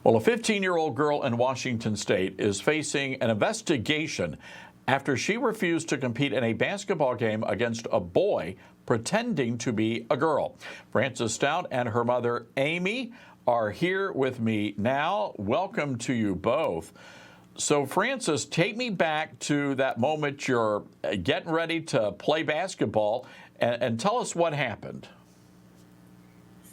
Well, a 15-year-old girl in Washington State is facing an investigation after she refused to compete in a basketball game against a boy pretending to be a girl. Frances Stout and her mother, Amy, are here with me now. Welcome to you both. So, Frances, take me back to that moment you're getting ready to play basketball and tell us what happened.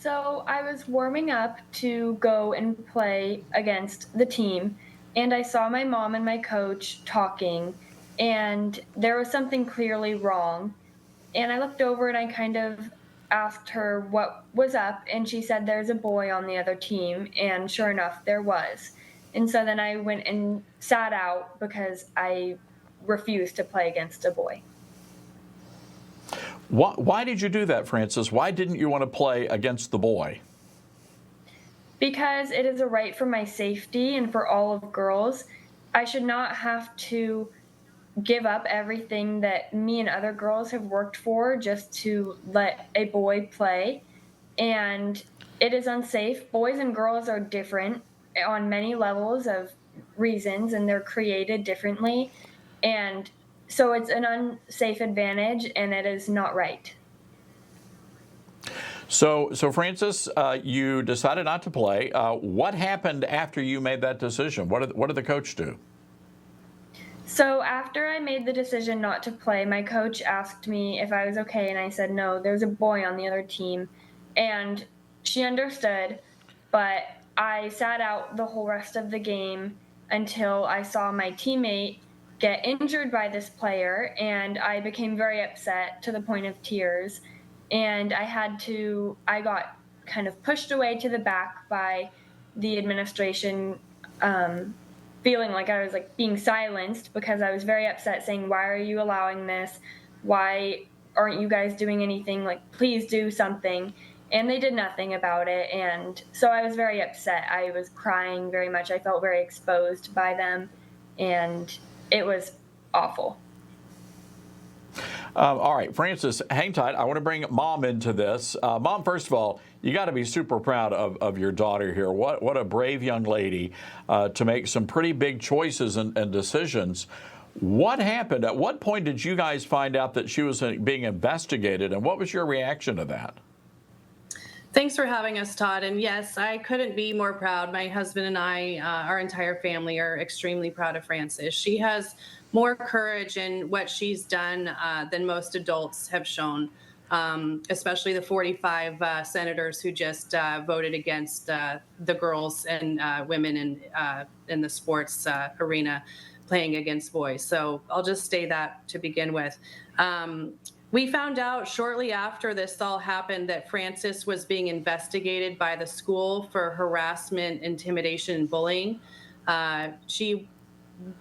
So I was warming up to go and play against the team, and I saw my mom and my coach talking, and there was something clearly wrong. And I looked over and I kind of asked her what was up, and she said, "There's a boy on the other team." And sure enough, there was. And so then I went and sat out because I refused to play against a boy. Why did you do that, Frances? Why didn't you want to play against the boy? Because it is a right for my safety and for all of girls. I should not have to give up everything that me and other girls have worked for just to let a boy play. And it is unsafe. Boys and girls are different on many levels of reasons, and they're created differently. And so it's an unsafe advantage, and it is not right. So Frances, you decided not to play. What happened after you made that decision? What did the coach do? So after I made the decision not to play, my coach asked me if I was okay, and I said no, there's a boy on the other team. And she understood, but I sat out the whole rest of the game until I saw my teammate get injured by this player, and I became very upset to the point of tears. And I got kind of pushed away to the back by the administration, feeling like I was like being silenced because I was very upset, saying, "Why are you allowing this? Why aren't you guys doing anything? Like, please do something." And they did nothing about it. And so I was very upset. I was crying very much. I felt very exposed by them, and it was awful. All right, Frances, hang tight. I want to bring Mom into this. Mom, first of all, you got to be super proud of your daughter here. What a brave young lady to make some pretty big choices and decisions. What happened? At what point did you guys find out that she was being investigated, and what was your reaction to that? Thanks for having us, Todd. And yes, I couldn't be more proud. My husband and I, our entire family, are extremely proud of Frances. She has more courage in what she's done than most adults have shown, especially the 45 senators who just voted against the girls and women in the sports arena playing against boys. So I'll just say that to begin with. We found out shortly after this all happened that Frances was being investigated by the school for harassment, intimidation, and bullying.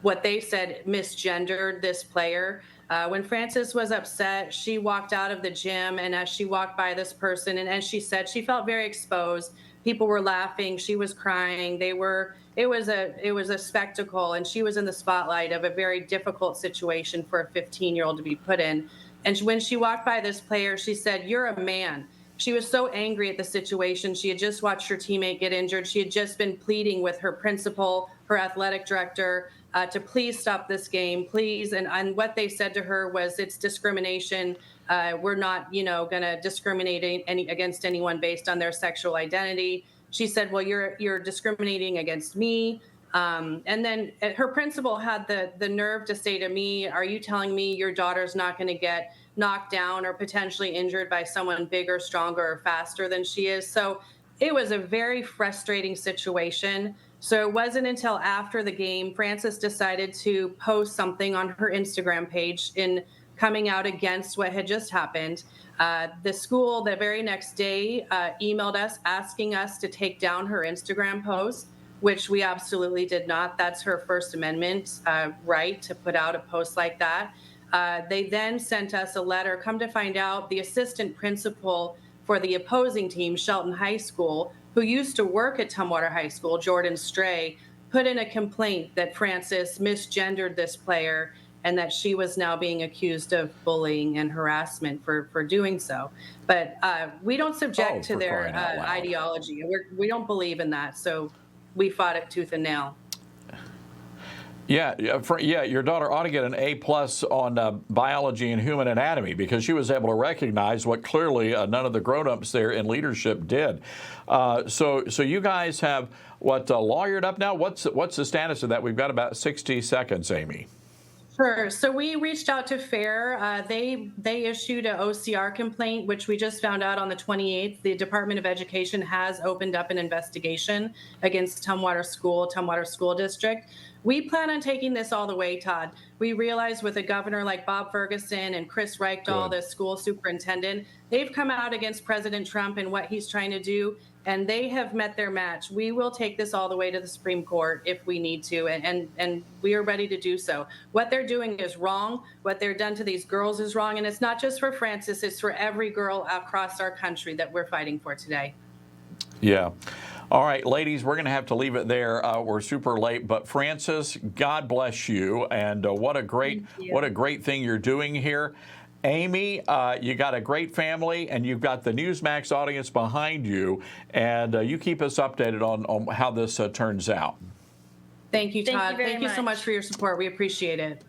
What they said, misgendered this player. When Frances was upset, she walked out of the gym, and as she walked by this person, and as she said, she felt very exposed. People were laughing. She was crying. It was a spectacle, and she was in the spotlight of a very difficult situation for a 15-year-old to be put in. And when she walked by this player, she said, "You're a man." She was so angry at the situation. She had just watched her teammate get injured. She had just been pleading with her principal, her athletic director, to please stop this game, please. And what they said to her was, "It's discrimination. We're not, going to discriminate against anyone based on their sexual identity." She said, "Well, you're discriminating against me." And then her principal had the nerve to say to me, "Are you telling me your daughter's not going to get knocked down or potentially injured by someone bigger, stronger, or faster than she is?" So it was a very frustrating situation. So it wasn't until after the game, Frances decided to post something on her Instagram page in coming out against what had just happened. The school the very next day emailed us asking us to take down her Instagram post, which we absolutely did not. That's her First Amendment right to put out a post like that. They then sent us a letter. Come to find out, the assistant principal for the opposing team, Shelton High School, who used to work at Tumwater High School, Jordan Stray, put in a complaint that Frances misgendered this player and that she was now being accused of bullying and harassment for doing so. But we don't subject to their ideology. We don't believe in that. So we fought it tooth and nail. Yeah, your daughter ought to get an A+ on biology and human anatomy, because she was able to recognize what clearly none of the grown-ups there in leadership did. So you guys have lawyered up now? What's the status of that? We've got about 60 seconds, Amy. Sure. So we reached out to FAIR. They issued an OCR complaint, which we just found out on the 28th. The Department of Education has opened up an investigation against Tumwater School District. We plan on taking this all the way, Todd. We realize with a governor like Bob Ferguson and Chris Reichdahl, the school superintendent, they've come out against President Trump and what he's trying to do, and they have met their match. We will take this all the way to the Supreme Court if we need to, and we are ready to do so. What they're doing is wrong. What they're done to these girls is wrong, and it's not just for Frances, it's for every girl across our country that we're fighting for today. Yeah. All right, ladies, we're going to have to leave it there. We're super late, but Frances, God bless you, and what a great thing you're doing here. Amy, you got a great family, and you've got the Newsmax audience behind you, and you keep us updated on how this turns out. Thank you, Todd. Thank you so much for your support. We appreciate it.